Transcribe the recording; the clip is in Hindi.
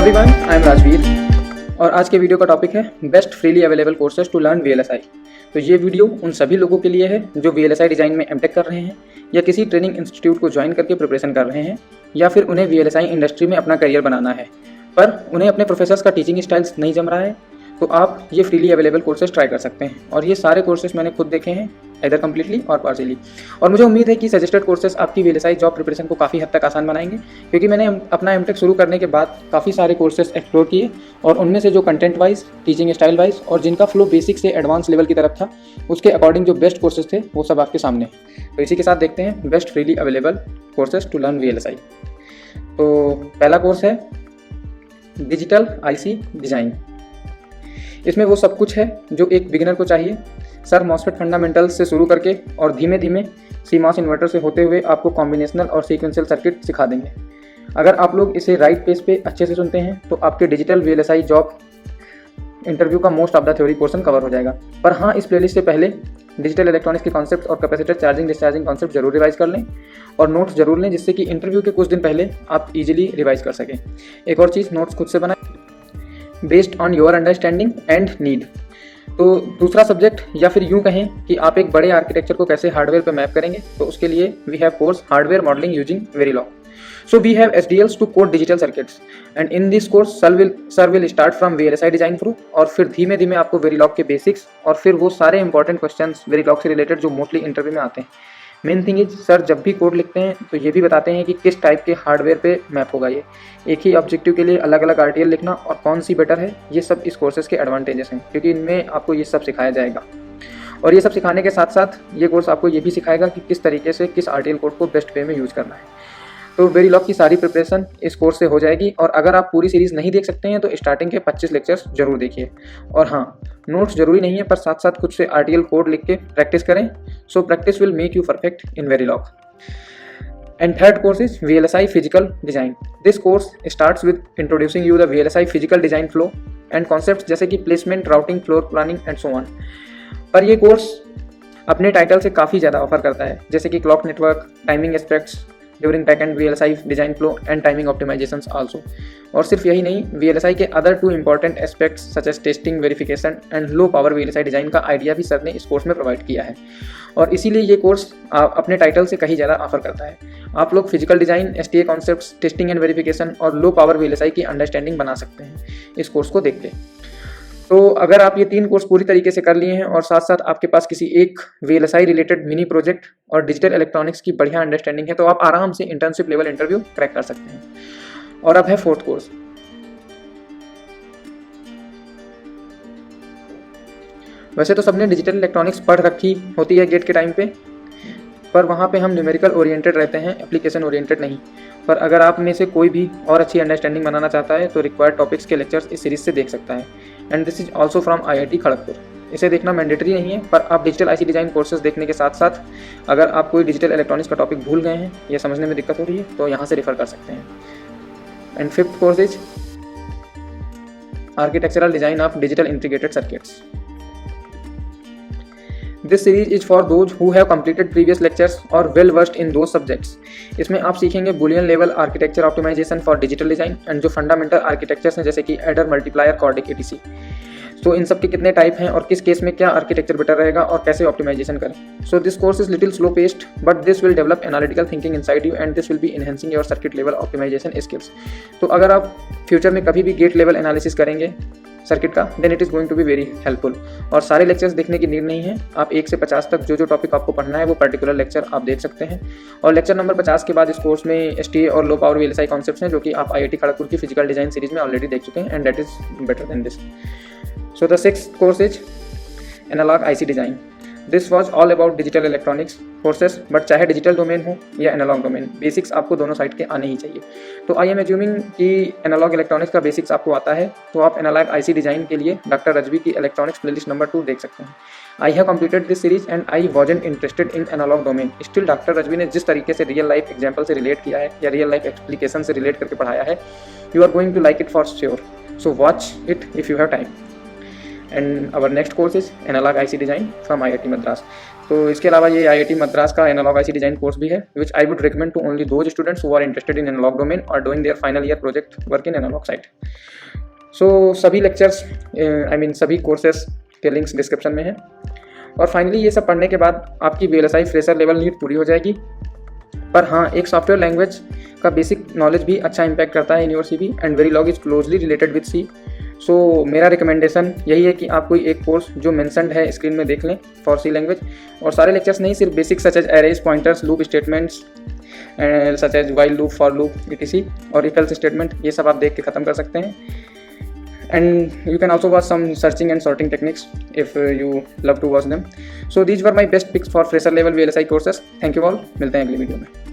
एवरीवन, आई एम राजवीर और आज के वीडियो का टॉपिक है best freely available courses to learn VLSI। तो ये वीडियो उन सभी लोगों के लिए है जो VLSI डिज़ाइन में एमटेक कर रहे हैं या किसी ट्रेनिंग इंस्टीट्यूट को ज्वाइन करके प्रिपरेशन कर रहे हैं या फिर उन्हें VLSI इंडस्ट्री में अपना करियर बनाना है पर उन्हें अपने प्रोफेसर्स का टीचिंग स्टाइल्स नहीं जम रहा है। तो आप ये फ्रीली अवेलेबल कोर्सेज ट्राई कर सकते हैं और ये सारे कोर्सेज मैंने खुद देखे हैं, इधर कम्प्लीटली और पार्शियली। और मुझे उम्मीद है कि सजेस्टेड कोर्सेज आपकी VLSI जॉब प्रिपरेशन को काफ़ी हद तक आसान बनाएंगे, क्योंकि मैंने अपना एमटेक शुरू करने के बाद काफ़ी सारे कोर्सेज एक्सप्लोर किए और उनमें से जो content wise, teaching style wise और जिनका फ्लो बेसिक से एडवांस लेवल की तरफ था, उसके अकॉर्डिंग जो बेस्ट कोर्सेज थे वो सब आपके सामने हैं। तो इसी के साथ देखते हैं best freely available courses to learn VLSI। तो पहला कोर्स है डिजिटल IC डिज़ाइन। इसमें वो सब कुछ है जो एक बिगिनर को चाहिए। सर मॉसफेट फंडामेंटल्स से शुरू करके और धीमे धीमे CMOS इन्वर्टर से होते हुए आपको कॉम्बिनेशनल और सीक्वेंशियल सर्किट सिखा देंगे। अगर आप लोग इसे राइट पेस पे अच्छे से सुनते हैं तो आपके डिजिटल VLSI जॉब इंटरव्यू का most of the theory portion cover हो जाएगा। पर हाँ, इस प्लेलिस्ट से पहले डिजिटल इलेक्ट्रॉनिक्स के कॉन्सेप्ट और कैपेसिटर चार्जिंग डिस्चार्जिंग कॉन्सेप्ट जरूर रिवाइज कर लें और नोट्स जरूर लें, जिससे कि इंटरव्यू के कुछ दिन पहले आप इजीली रिवाइज कर सकें। एक और चीज़, नोट्स खुद से बनाएं based on your understanding and need. तो दूसरा सब्जेक्ट, या फिर यूँ कहें कि आप एक बड़े आर्किटेक्चर को कैसे हार्डवेयर पर मैप करेंगे, तो उसके लिए we have course hardware modelling using Verilog. So we have SDLs to code digital circuits and in this course sir will start from VLSI design through और फिर धीमे धीमे आपको वेरिलॉग के बेसिक्स और फिर वो सारे इंपॉर्टेंट क्वेश्चंस वेरिलॉग से रिलेटेड जो मोस्टली इंटरव्यू में आते हैं। मेन थिंग इज, सर जब भी कोड लिखते हैं तो ये भी बताते हैं कि किस टाइप के हार्डवेयर पे मैप होगा ये। एक ही ऑब्जेक्टिव के लिए अलग अलग RTL लिखना और कौन सी बेटर है, ये सब इस कोर्सेज के एडवांटेजेस हैं, क्योंकि इनमें आपको ये सब सिखाया जाएगा। और ये सब सिखाने के साथ साथ ये कोर्स आपको ये भी सिखाएगा कि किस तरीके से किस RTL कोड को बेस्ट वे में यूज़ करना है। तो वेरिलॉग की सारी प्रिपरेशन इस कोर्स से हो जाएगी। और अगर आप पूरी सीरीज़ नहीं देख सकते हैं तो स्टार्टिंग के 25 लेक्चर्स जरूर देखिए। और हाँ, नोट्स जरूरी नहीं है, पर साथ साथ कुछ से RTL कोड लिख के प्रैक्टिस करें। So practice will make you perfect in Verilog. And third course is VLSI physical design. This course starts with introducing you the VLSI physical design flow and concepts जैसे कि placement, routing, floor planning and so on. पर ये कोर्स अपने टाइटल से काफ़ी ज़्यादा ऑफर करता है, जैसे कि clock network, timing aspects during back end VLSI design flow and timing optimisations also. और सिर्फ यही नहीं, VLSI के other 2 important aspects such as testing, verification and low power VLSI design का आइडिया भी सर ने इस कोर्स में प्रोवाइड किया है। और इसीलिए ये कोर्स अपने टाइटल से कहीं ज़्यादा ऑफर करता है। आप लोग physical design, STA concepts, testing and verification और लो पावर VLSI की अंडरस्टैंडिंग बना सकते हैं इस कोर्स को देख के। तो अगर आप ये 3 कोर्स पूरी तरीके से कर लिए हैं और साथ साथ आपके पास किसी एक VLSI रिलेटेड मिनी प्रोजेक्ट और डिजिटल इलेक्ट्रॉनिक्स की बढ़िया अंडरस्टैंडिंग है, तो आप आराम से इंटर्नशिप लेवल इंटरव्यू क्रैक कर सकते हैं। और अब है फोर्थ कोर्स। वैसे तो सबने डिजिटल इलेक्ट्रॉनिक्स पढ़ रखी होती है गेट के टाइम पे, पर वहाँ पे हम न्यूमेरिकल ओरिएंटेड रहते हैं, एप्लीकेशन ओरिएंटेड नहीं। पर अगर आप में से कोई भी और अच्छी अंडरस्टैंडिंग बनाना चाहता है तो रिक्वायर्ड टॉपिक्स के लेक्चर्स इस सीरीज से देख सकता है। And this is also from IIT Kharagpur. इसे देखना मैंडेटरी नहीं है, पर आप डिजिटल IC डिज़ाइन कोर्सेज देखने के साथ साथ अगर आप कोई डिजिटल इलेक्ट्रॉनिक्स का टॉपिक भूल गए हैं या समझने में दिक्कत हो रही है तो यहाँ से रेफर कर सकते हैं। And fifth course is architectural design of digital integrated circuits. This series is for those who have completed previous lectures or well versed in those subjects. इसमें आप सीखेंगे Boolean level architecture optimisation for digital design and जो फंडामेंटल आर्किटेक्चर्स हैं जैसे कि एडर, मल्टीप्लायर, कॉर्डिक, etc. तो इन सब के कितने टाइप हैं और किस केस में क्या आर्किटेक्चर बेटर रहेगा और कैसे ऑप्टिमाइजेशन करें। So this course is little slow paced but this will develop analytical thinking inside you and this will be enhancing your circuit level optimisation skills. तो अगर आप फ्यूचर में कभी भी गेट लेवल एनालिसिस करेंगे सर्किट का, then it is going to be very helpful. और सारे लेक्चर्स देखने की नीड नहीं है, आप 1 से 50 तक जो टॉपिक आपको पढ़ना है वो पर्टिकुलर लेक्चर आप देख सकते हैं। और लेक्चर नंबर 50 के बाद इस कोर्स में STA और लो पावर VLSI कॉन्सेप्ट्स हैं जो कि आप IIT खड़गपुर की फिजिकल डिजाइन सीरीज में ऑलरेडी देख चुके हैं and that is better than this. So the 6th course is analogue IC design. This was all about digital electronics courses, but चाहे डिजिटल डोमेन हो या एनालॉग डोमेन, बेसिक्स आपको दोनों साइड के आने ही चाहिए। तो आई एम एज्यूमिंग कि एनालॉग इलेक्ट्रॉनिक्स का बेसिक्स आपको आता है, तो आप एनालॉग IC डिजाइन के लिए डॉक्टर रजवी की इलेक्ट्रॉनिक्स प्लेलिस्ट नंबर 2 देख सकते हैं। I have completed this series and I wasn't interested in analogue domain. Still doctor Rizvi ने जिस तरीके से रियल लाइफ एग्जाम्पल से रिलेट किया है या रियल लाइफ एप्लीकेशन से रिलेट करके पढ़ाया है, you are going to like it for sure. So watch it if you have time. And our next course is Analog IC Design from IIT Madras. तो इसके अलावा ये IIT मद्रास का एनालॉग IC डिज़ाइन कोर्स भी है, which I would recommend to only those students who are interested in analogue domain और doing their final year project work in analogue side. So सभी लेक्चर्स सभी कोर्सेस के लिंक्स डिस्क्रिप्शन में है। और फाइनली ये सब पढ़ने के बाद आपकी VLSI फ्रेशर लेवल नीट पूरी हो जाएगी। पर हाँ, एक सॉफ्टवेयर लैंग्वेज का बेसिक नॉलेज भी अच्छा इम्पैक्ट करता है in your CV and Verilog is closely related with C। So मेरा रिकमेंडेशन यही है कि आप कोई एक कोर्स जो मेंशन्ड है स्क्रीन में देख लें फॉर C लैंग्वेज, और सारे लेक्चर्स नहीं, सिर्फ basic such as arrays, pointers, loop statements such as while loop, for loop, etc और इफ एल्स स्टेटमेंट, ये सब आप देख के ख़त्म कर सकते हैं। And you can also watch some searching and sorting techniques if you love to watch them. So these were my best picks for fresher level VLSI courses. Thank you all. मिलते हैं अगली वीडियो में।